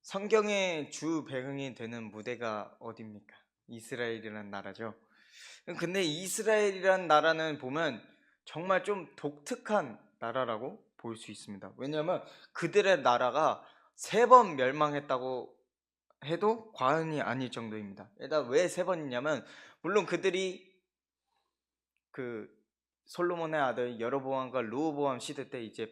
성경의 주 배경이 되는 무대가 어디입니까? 이스라엘이라는 나라죠. 근데 이스라엘이라는 나라는 보면 정말 좀 독특한 나라라고 볼 수 있습니다. 왜냐하면 그들의 나라가 3번 멸망했다고 해도 과언이 아닐 정도입니다. 일단 왜 3번이냐면, 물론 그들이 그 솔로몬의 아들 여로보암과 르호보암 시대 때 이제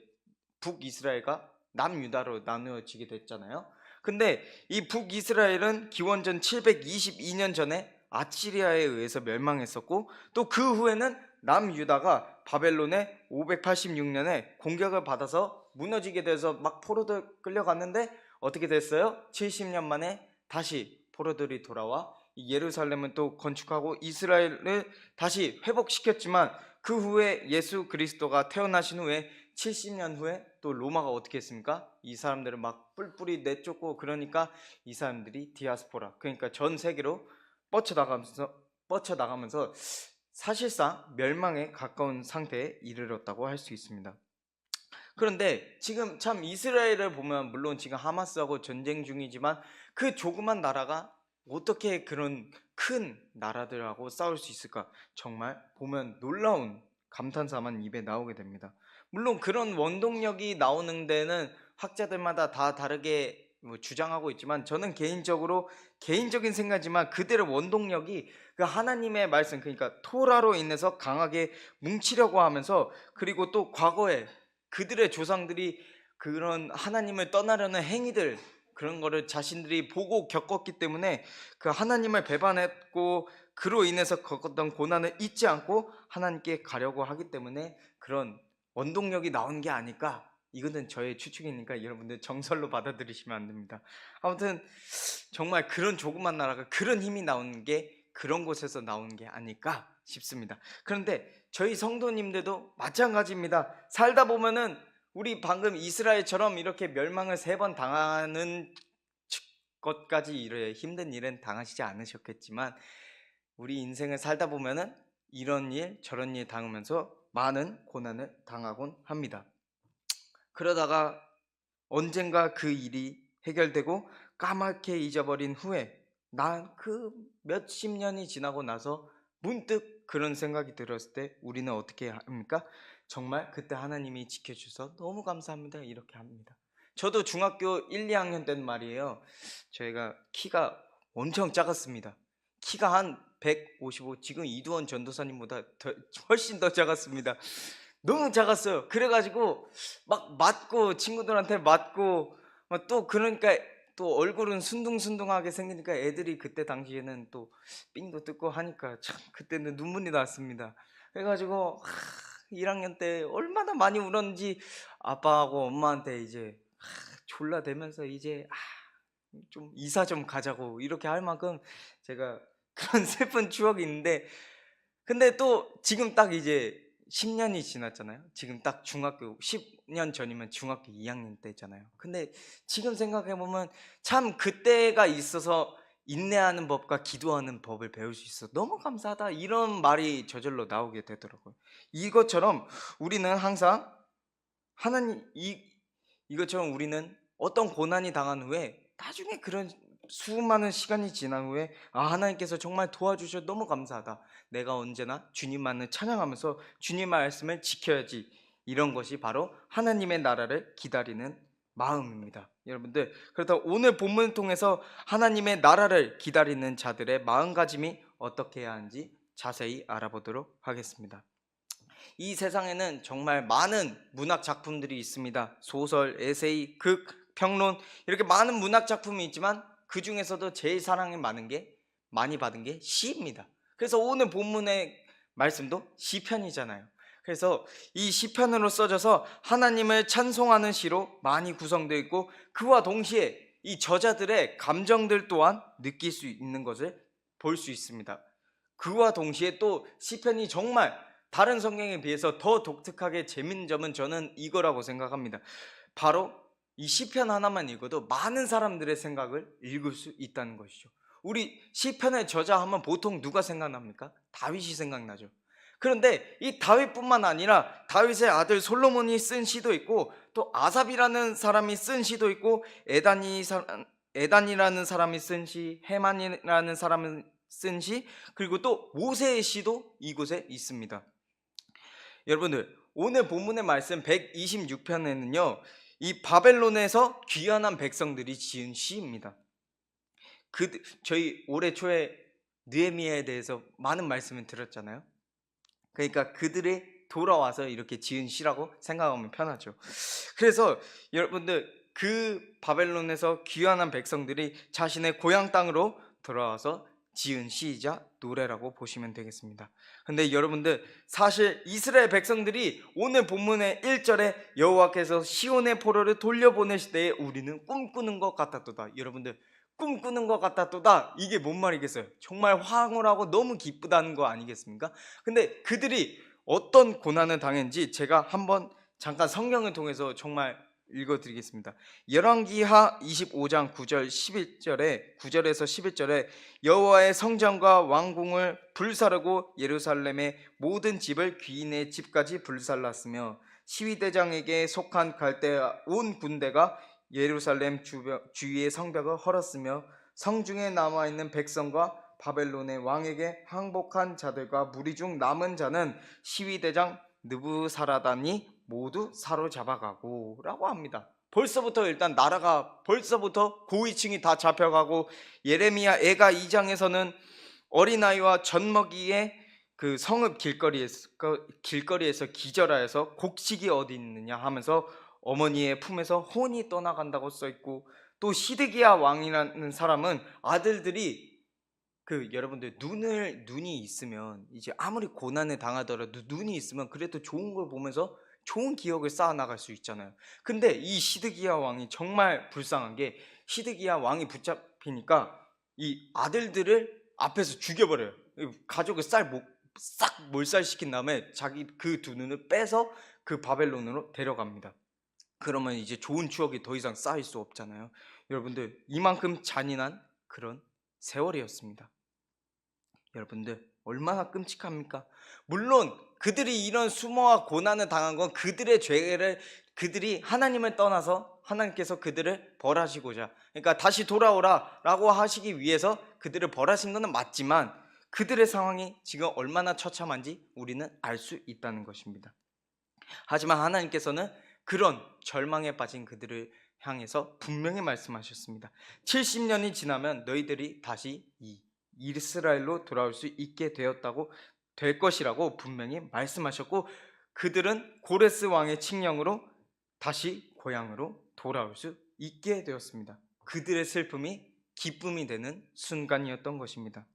북이스라엘과 남유다로 나누어지게 됐잖아요. 근데 이 북이스라엘은 기원전 722년 전에 아시리아에 의해서 멸망했었고, 또 그 후에는 남유다가 바벨론에 586년에 공격을 받아서 무너지게 돼서 막 포로들 끌려갔는데 어떻게 됐어요? 70년 만에 다시 포로들이 돌아와 예루살렘은 또 건축하고 이스라엘을 다시 회복시켰지만, 그 후에 예수 그리스도가 태어나신 후에 70년 후에 또 로마가 어떻게 했습니까? 이 사람들을 막 뿔뿔이 내쫓고, 그러니까 이 사람들이 디아스포라, 그러니까 전 세계로 뻗쳐나가면서 사실상 멸망에 가까운 상태에 이르렀다고 할 수 있습니다. 그런데 지금 참 이스라엘을 보면, 물론 지금 하마스하고 전쟁 중이지만 그 조그만 나라가 어떻게 그런 큰 나라들하고 싸울 수 있을까? 정말 보면 놀라운 감탄사만 입에 나오게 됩니다. 물론 그런 원동력이 나오는 데는 학자들마다 다 다르게 주장하고 있지만, 저는 개인적인 생각이지만 그들의 원동력이 그 하나님의 말씀, 그러니까 토라로 인해서 강하게 뭉치려고 하면서, 그리고 또 과거에 그들의 조상들이 그런 하나님을 떠나려는 행위들, 그런 거를 자신들이 보고 겪었기 때문에 그 하나님을 배반했고, 그로 인해서 겪었던 고난을 잊지 않고 하나님께 가려고 하기 때문에 그런 원동력이 나온 게 아닐까. 이거는 저의 추측이니까 여러분들 정설로 받아들이시면 안 됩니다. 아무튼 정말 그런 조그만 나라가 그런 힘이 나오는 게 그런 곳에서 나오는 게 아닐까 싶습니다. 그런데 저희 성도님들도 마찬가지입니다. 살다 보면은 우리 방금 이스라엘처럼 이렇게 멸망을 3번 당하는 것까지 이래 힘든 일은 당하시지 않으셨겠지만, 우리 인생을 살다 보면은 이런 일 저런 일 당하면서 많은 고난을 당하곤 합니다. 그러다가 언젠가 그 일이 해결되고 까맣게 잊어버린 후에, 난 그 몇십 년이 지나고 나서 문득 그런 생각이 들었을 때 우리는 어떻게 합니까? 정말 그때 하나님이 지켜주셔서 너무 감사합니다, 이렇게 합니다. 저도 중학교 1, 2학년 때는 말이에요, 저희가 키가 엄청 작았습니다. 키가 한 155, 지금 이두원 전도사님보다 훨씬 더 작았습니다. 너무 작았어요. 그래가지고 막 맞고, 친구들한테 맞고, 또 그러니까 또 얼굴은 순둥순둥하게 생기니까 애들이 그때 당시에는 또 삥도 뜯고 하니까 참 그때는 눈물이 났습니다. 그래가지고 1학년 때 얼마나 많이 울었는지 아빠하고 엄마한테 이제 졸라대면서 이제 좀 이사 좀 가자고 이렇게 할 만큼 제가 그런 슬픈 추억이 있는데, 근데 또 지금 딱 이제 10년이 지났잖아요. 지금 딱 중학교 10년 전이면 중학교 2학년 때잖아요. 근데 지금 생각해보면 참 그때가 있어서 인내하는 법과 기도하는 법을 배울 수 있어 너무 감사하다, 이런 말이 저절로 나오게 되더라고요. 이것처럼 우리는 항상 하나님 이것처럼 우리는 어떤 고난이 당한 후에, 나중에 그런 수많은 시간이 지난 후에 하나님께서 정말 도와주셔서 너무 감사하다, 내가 언제나 주님만을 찬양하면서 주님 말씀을 지켜야지, 이런 것이 바로 하나님의 나라를 기다리는 마음입니다. 여러분들, 그렇다고 오늘 본문을 통해서 하나님의 나라를 기다리는 자들의 마음가짐이 어떻게 해야 하는지 자세히 알아보도록 하겠습니다. 이 세상에는 정말 많은 문학 작품들이 있습니다. 소설, 에세이, 극, 평론, 이렇게 많은 문학 작품이 있지만 그 중에서도 제일 사랑이 많이 받은 게 시입니다. 그래서 오늘 본문의 말씀도 시편이잖아요. 그래서 이 시편으로 써져서 하나님을 찬송하는 시로 많이 구성되어 있고, 그와 동시에 이 저자들의 감정들 또한 느낄 수 있는 것을 볼 수 있습니다. 그와 동시에 또 시편이 정말 다른 성경에 비해서 더 독특하게 재밌는 점은 저는 이거라고 생각합니다. 바로 이 시편 하나만 읽어도 많은 사람들의 생각을 읽을 수 있다는 것이죠. 우리 시편의 저자 하면 보통 누가 생각납니까? 다윗이 생각나죠. 그런데 이 다윗뿐만 아니라 다윗의 아들 솔로몬이 쓴 시도 있고, 또 아삽이라는 사람이 쓴 시도 있고, 에단이 에단이라는 사람이 쓴 시, 헤만이라는 사람이 쓴 시, 그리고 또 모세의 시도 이곳에 있습니다. 여러분들, 오늘 본문의 말씀 126편에는요 이 바벨론에서 귀환한 백성들이 지은 시입니다. 저희 올해 초에 느헤미야에 대해서 많은 말씀을 들었잖아요. 그러니까 그들이 돌아와서 이렇게 지은 시라고 생각하면 편하죠. 그래서 여러분들, 그 바벨론에서 귀환한 백성들이 자신의 고향 땅으로 돌아와서 지은 시이자 노래라고 보시면 되겠습니다. 근데 여러분들, 사실 이스라엘 백성들이 오늘 본문의 1절에 여호와께서 시온의 포로를 돌려보내실 때에 우리는 꿈꾸는 것 같았도다. 여러분들, 꿈꾸는 것 같았도다, 이게 뭔 말이겠어요? 정말 황홀하고 너무 기쁘다는 거 아니겠습니까? 근데 그들이 어떤 고난을 당했는지 제가 한번 잠깐 성경을 통해서 정말 읽어드리겠습니다. 열왕기하 25장 9절 11절에 9절에서 11절에 여호와의 성전과 왕궁을 불사르고 예루살렘의 모든 집을 귀인의 집까지 불살랐으며 시위대장에게 속한 갈대아 온 군대가 예루살렘 주위의 성벽을 헐었으며 성중에 남아있는 백성과 바벨론의 왕에게 항복한 자들과 무리 중 남은 자는 시위대장 느부사라단이 모두 사로잡아가고 라고 합니다. 벌써부터 일단 나라가 벌써부터 고위층이 다 잡혀가고, 예레미야 애가 2장에서는 어린아이와 젖먹이의 그 성읍 길거리에서 기절하여서 곡식이 어디 있느냐 하면서 어머니의 품에서 혼이 떠나간다고 써있고, 또 시드기야 왕이라는 사람은 아들들이 여러분들 눈이 있으면 이제 아무리 고난을 당하더라도 눈이 있으면 그래도 좋은 걸 보면서 좋은 기억을 쌓아 나갈 수 있잖아요. 근데 이 시드기야 왕이 정말 불쌍한 게, 시드기야 왕이 붙잡히니까 이 아들들을 앞에서 죽여버려요. 가족을 싹 몰살시킨 다음에 자기 그 두 눈을 빼서 그 바벨론으로 데려갑니다. 그러면 이제 좋은 추억이 더 이상 쌓일 수 없잖아요. 여러분들, 이만큼 잔인한 그런 세월이었습니다. 여러분들, 얼마나 끔찍합니까? 물론 그들이 이런 수모와 고난을 당한 건 그들의 죄를, 그들이 하나님을 떠나서 하나님께서 그들을 벌하시고자, 그러니까 다시 돌아오라 라고 하시기 위해서 그들을 벌하신 것은 맞지만, 그들의 상황이 지금 얼마나 처참한지 우리는 알 수 있다는 것입니다. 하지만 하나님께서는 그런 절망에 빠진 그들을 향해서 분명히 말씀하셨습니다. 70년이 지나면 너희들이 다시 이스라엘로 돌아올 수 있게 될 것이라고 분명히 말씀하셨고, 그들은 고레스 왕의 칙령으로 다시 고향으로 돌아올 수 있게 되었습니다. 그들의 슬픔이 기쁨이 되는 순간이었던 것입니다.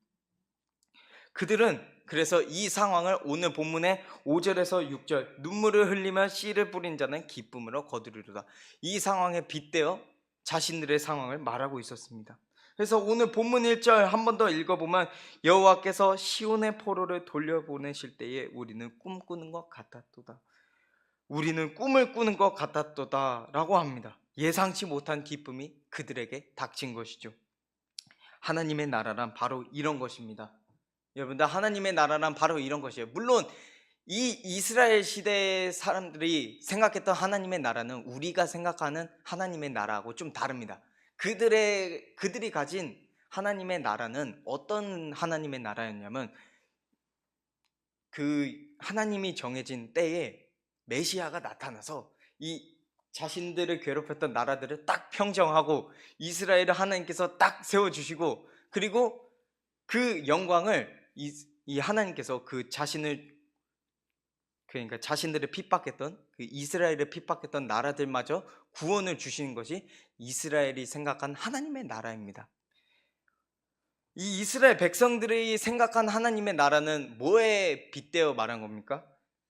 그들은 그래서 이 상황을 오늘 본문의 5절에서 6절, 눈물을 흘리며 씨를 뿌린 자는 기쁨으로 거두리로다, 이 상황에 빗대어 자신들의 상황을 말하고 있었습니다. 그래서 오늘 본문 1절 한 번 더 읽어보면, 여호와께서 시온의 포로를 돌려보내실 때에 우리는 꿈꾸는 것 같았도다, 우리는 꿈을 꾸는 것 같았도다 라고 합니다. 예상치 못한 기쁨이 그들에게 닥친 것이죠. 하나님의 나라란 바로 이런 것입니다. 여러분들, 하나님의 나라란 바로 이런 것이에요. 물론 이 이스라엘 시대의 사람들이 생각했던 하나님의 나라는 우리가 생각하는 하나님의 나라하고 좀 다릅니다. 그들이 가진 하나님의 나라는 어떤 하나님의 나라였냐면, 그 하나님이 정해진 때에 메시아가 나타나서 이 자신들을 괴롭혔던 나라들을 딱 평정하고 이스라엘을 하나님께서 딱 세워주시고, 그리고 그 영광을 이 하나님께서 그러니까 자신들을 핍박했던, 그 이스라엘을 핍박했던 나라들마저 구원을 주시는 것이 이스라엘이 생각한 하나님의 나라입니다. 이 이스라엘 백성들이 생각한 하나님의 나라는 뭐에 빗대어 말한 겁니까?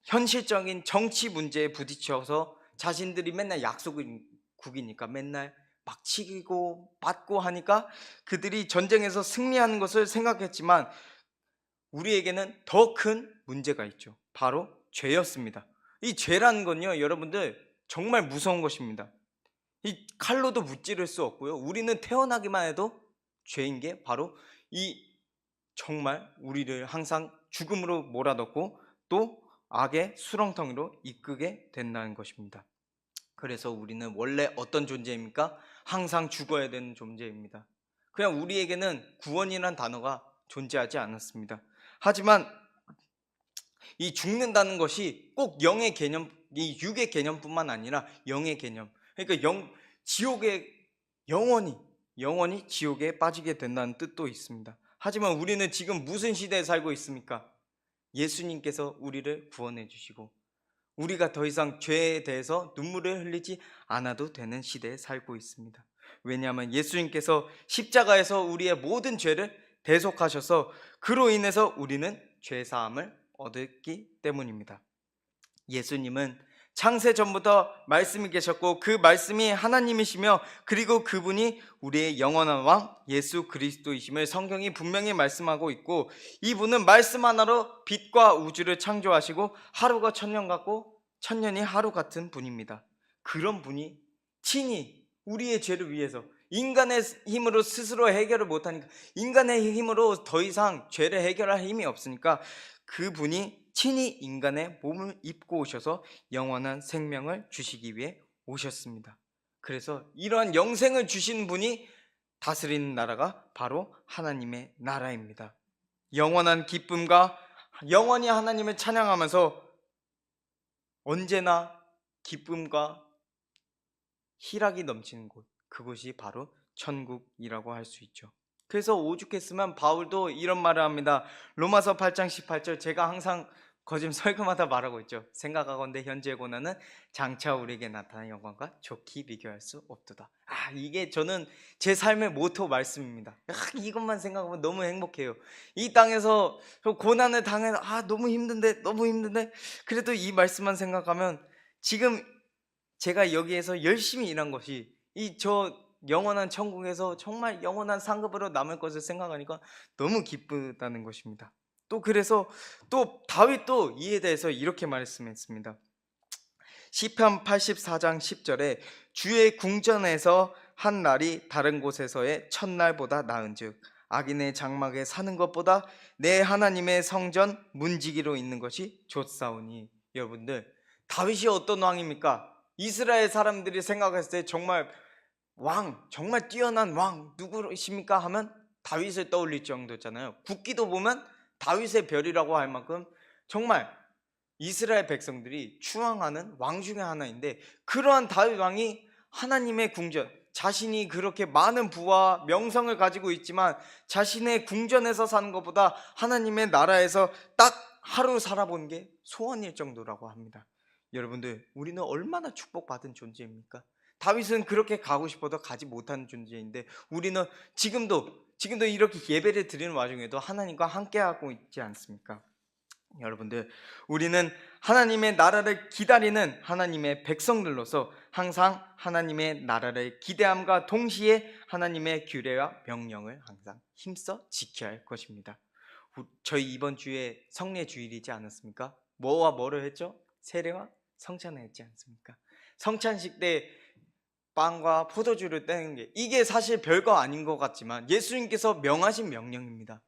현실적인 정치 문제에 부딪혀서 자신들이 맨날 약속국이니까 맨날 막 치고 받고 하니까 그들이 전쟁에서 승리하는 것을 생각했지만, 우리에게는 더 큰 문제가 있죠. 바로 죄였습니다. 이 죄라는 건요, 여러분들, 정말 무서운 것입니다. 이 칼로도 무찌를 수 없고요, 우리는 태어나기만 해도 죄인 게 바로 정말 우리를 항상 죽음으로 몰아넣고 또 악의 수렁텅이로 이끄게 된다는 것입니다. 그래서 우리는 원래 어떤 존재입니까? 항상 죽어야 되는 존재입니다. 그냥 우리에게는 구원이란 단어가 존재하지 않았습니다. 하지만 이 죽는다는 것이 꼭 영의 개념, 이 육의 개념뿐만 아니라 영의 개념. 그러니까 지옥에 영원히 지옥에 빠지게 된다는 뜻도 있습니다. 하지만 우리는 지금 무슨 시대에 살고 있습니까? 예수님께서 우리를 구원해 주시고 우리가 더 이상 죄에 대해서 눈물을 흘리지 않아도 되는 시대에 살고 있습니다. 왜냐하면 예수님께서 십자가에서 우리의 모든 죄를 대속하셔서 그로 인해서 우리는 죄 사함을 얻었기 때문입니다. 예수님은 창세 전부터 말씀이 계셨고 그 말씀이 하나님이시며 그리고 그분이 우리의 영원한 왕 예수 그리스도이심을 성경이 분명히 말씀하고 있고, 이분은 말씀 하나로 빛과 우주를 창조하시고 하루가 천년 같고 천년이 하루 같은 분입니다. 그런 분이 친히 우리의 죄를 위해서 인간의 힘으로 스스로 해결을 못하니까, 인간의 힘으로 더 이상 죄를 해결할 힘이 없으니까 그분이 친히 인간의 몸을 입고 오셔서 영원한 생명을 주시기 위해 오셨습니다. 그래서 이러한 영생을 주신 분이 다스리는 나라가 바로 하나님의 나라입니다. 영원한 기쁨과 영원히 하나님을 찬양하면서 언제나 기쁨과 희락이 넘치는 곳, 그곳이 바로 천국이라고 할 수 있죠. 그래서 오죽했으면 바울도 이런 말을 합니다. 로마서 8장 18절, 제가 항상 거짓 설교마다 말하고 있죠. 생각하건대 현재의 고난은 장차 우리에게 나타난 영광과 좋게 비교할 수 없도다. 이게 저는 제 삶의 모토 말씀입니다. 이것만 생각하면 너무 행복해요. 이 땅에서 고난을 당해서 너무 힘든데 그래도 이 말씀만 생각하면 지금 제가 여기에서 열심히 일한 것이 저 영원한 천국에서 정말 영원한 상급으로 남을 것을 생각하니까 너무 기쁘다는 것입니다. 또 그래서 또 다윗도 이에 대해서 이렇게 말씀했습니다. 시편 84장 10절에 주의 궁전에서 한 날이 다른 곳에서의 첫날보다 나은즉 악인의 장막에 사는 것보다 내 하나님의 성전 문지기로 있는 것이 좋사오니. 여러분들, 다윗이 어떤 왕입니까? 이스라엘 사람들이 생각했을 때 정말 정말 뛰어난 왕 누구십니까 하면 다윗을 떠올릴 정도잖아요. 국기도 보면 다윗의 별이라고 할 만큼 정말 이스라엘 백성들이 추앙하는 왕 중에 하나인데, 그러한 다윗 왕이 하나님의 궁전, 자신이 그렇게 많은 부와 명성을 가지고 있지만 자신의 궁전에서 사는 것보다 하나님의 나라에서 딱 하루 살아본 게 소원일 정도라고 합니다. 여러분들, 우리는 얼마나 축복받은 존재입니까? 다윗은 그렇게 가고 싶어도 가지 못하는 존재인데 우리는 지금도 이렇게 예배를 드리는 와중에도 하나님과 함께하고 있지 않습니까? 여러분들, 우리는 하나님의 나라를 기다리는 하나님의 백성들로서 항상 하나님의 나라를 기대함과 동시에 하나님의 규례와 명령을 항상 힘써 지켜야 할 것입니다. 저희 이번 주에 성례 주일이지 않았습니까? 뭐와 뭐를 했죠? 세례와 성찬을 했지 않습니까? 성찬식 때 빵과 포도주를 떼는 게, 이게 사실 별거 아닌 것 같지만 예수님께서 명하신 명령입니다.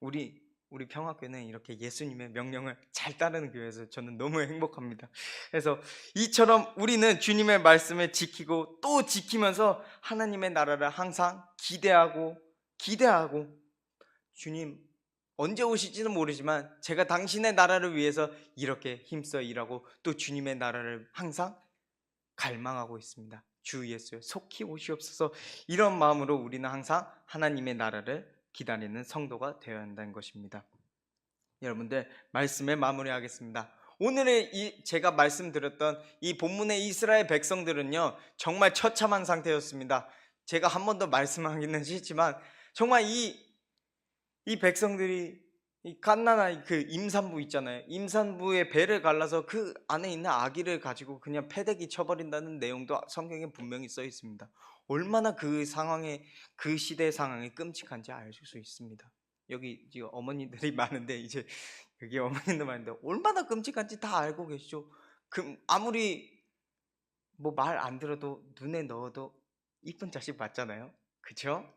우리 평화교회는 이렇게 예수님의 명령을 잘 따르는 교회에서 저는 너무 행복합니다. 그래서 이처럼 우리는 주님의 말씀을 지키고 또 지키면서 하나님의 나라를 항상 기대하고 주님 언제 오실지는 모르지만 제가 당신의 나라를 위해서 이렇게 힘써 일하고 또 주님의 나라를 항상 갈망하고 있습니다. 주 예수여 속히 오시옵소서. 이런 마음으로 우리는 항상 하나님의 나라를 기다리는 성도가 되어야 한다는 것입니다. 여러분들, 말씀을 마무리하겠습니다. 오늘의 제가 말씀드렸던 이 본문의 이스라엘 백성들은요 정말 처참한 상태였습니다. 제가 한 번 더 말씀하기는 싫지만 정말 이 백성들이 이 갓난아이, 그 임산부 있잖아요. 임산부의 배를 갈라서 그 안에 있는 아기를 가지고 그냥 패대기 쳐버린다는 내용도 성경에 분명히 써 있습니다. 얼마나 그 시대 상황이 끔찍한지 알 수 있습니다. 여기 지금 어머니들이 많은데 이제 여기 어머니들 많은데 얼마나 끔찍한지 다 알고 계시죠? 아무리 뭐 말 안 들어도 눈에 넣어도 이쁜 자식 맞잖아요. 그쵸?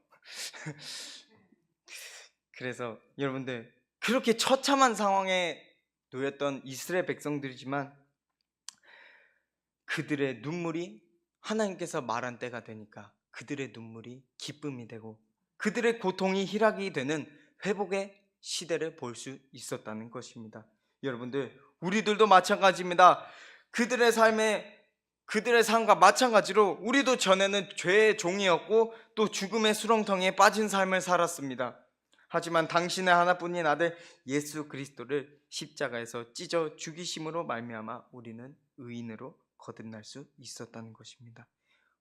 그래서 여러분들, 그렇게 처참한 상황에 놓였던 이스라엘 백성들이지만 그들의 눈물이 하나님께서 말한 때가 되니까 그들의 눈물이 기쁨이 되고 그들의 고통이 희락이 되는 회복의 시대를 볼 수 있었다는 것입니다. 여러분들, 우리들도 마찬가지입니다. 그들의 삶과 마찬가지로 우리도 전에는 죄의 종이었고 또 죽음의 수렁텅이에 빠진 삶을 살았습니다. 하지만 당신의 하나뿐인 아들 예수 그리스도를 십자가에서 찢어 죽이심으로 말미암아 우리는 의인으로 거듭날 수 있었다는 것입니다.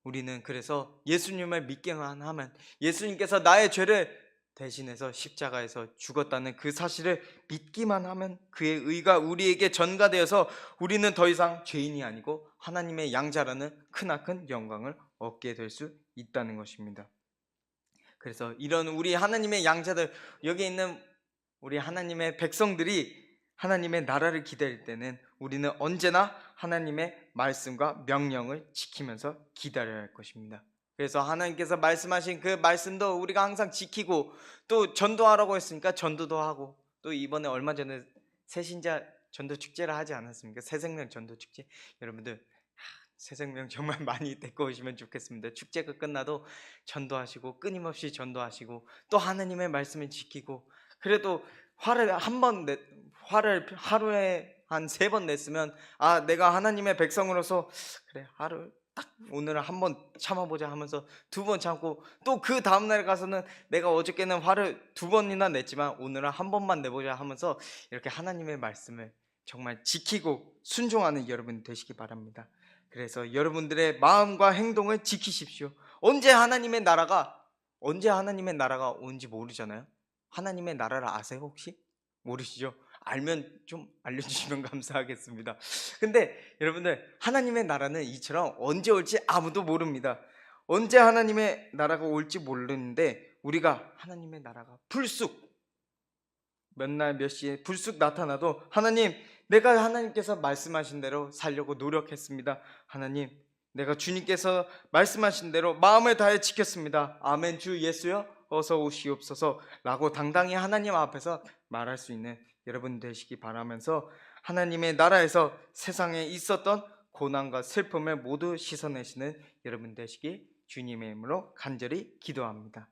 우리는 그래서 예수님을 믿기만 하면, 예수님께서 나의 죄를 대신해서 십자가에서 죽었다는 그 사실을 믿기만 하면 그의 의가 우리에게 전가되어서 우리는 더 이상 죄인이 아니고 하나님의 양자라는 크나큰 영광을 얻게 될 수 있다는 것입니다. 그래서 이런 우리 하나님의 양자들, 여기 있는 우리 하나님의 백성들이 하나님의 나라를 기다릴 때는 우리는 언제나 하나님의 말씀과 명령을 지키면서 기다려야 할 것입니다. 그래서 하나님께서 말씀하신 그 말씀도 우리가 항상 지키고, 또 전도하라고 했으니까 전도도 하고, 또 이번에 얼마 전에 새신자 전도 축제를 하지 않았습니까? 새생명 전도 축제. 여러분들 새생명 정말 많이 데리고 오시면 좋겠습니다. 축제가 끝나도 전도하시고, 끊임없이 전도하시고, 또 하나님의 말씀을 지키고, 그래도 화를 하루에 한 3번 냈으면, 아, 내가 하나님의 백성으로서 그래, 하루 딱 오늘은 한 번 참아보자 하면서 2번 참고, 또 그 다음날 가서는 내가 어저께는 화를 2번이나 냈지만 오늘은 한 번만 내보자 하면서 이렇게 하나님의 말씀을 정말 지키고 순종하는 여러분 되시기 바랍니다. 그래서 여러분들의 마음과 행동을 지키십시오. 언제 하나님의 나라가 온지 모르잖아요. 하나님의 나라를 아세요 혹시? 모르시죠? 알면 좀 알려주시면 감사하겠습니다. 근데 여러분들, 하나님의 나라는 이처럼 언제 올지 아무도 모릅니다. 언제 하나님의 나라가 올지 모르는데, 우리가 하나님의 나라가 불쑥 몇 날 몇 시에 불쑥 나타나도, 하나님, 내가 하나님께서 말씀하신 대로 살려고 노력했습니다. 하나님, 내가 주님께서 말씀하신 대로 마음을 다해 지켰습니다. 아멘. 주 예수여 어서 오시옵소서 라고 당당히 하나님 앞에서 말할 수 있는 여러분 되시기 바라면서, 하나님의 나라에서 세상에 있었던 고난과 슬픔을 모두 씻어내시는 여러분 되시기 주님의 이름으로 간절히 기도합니다.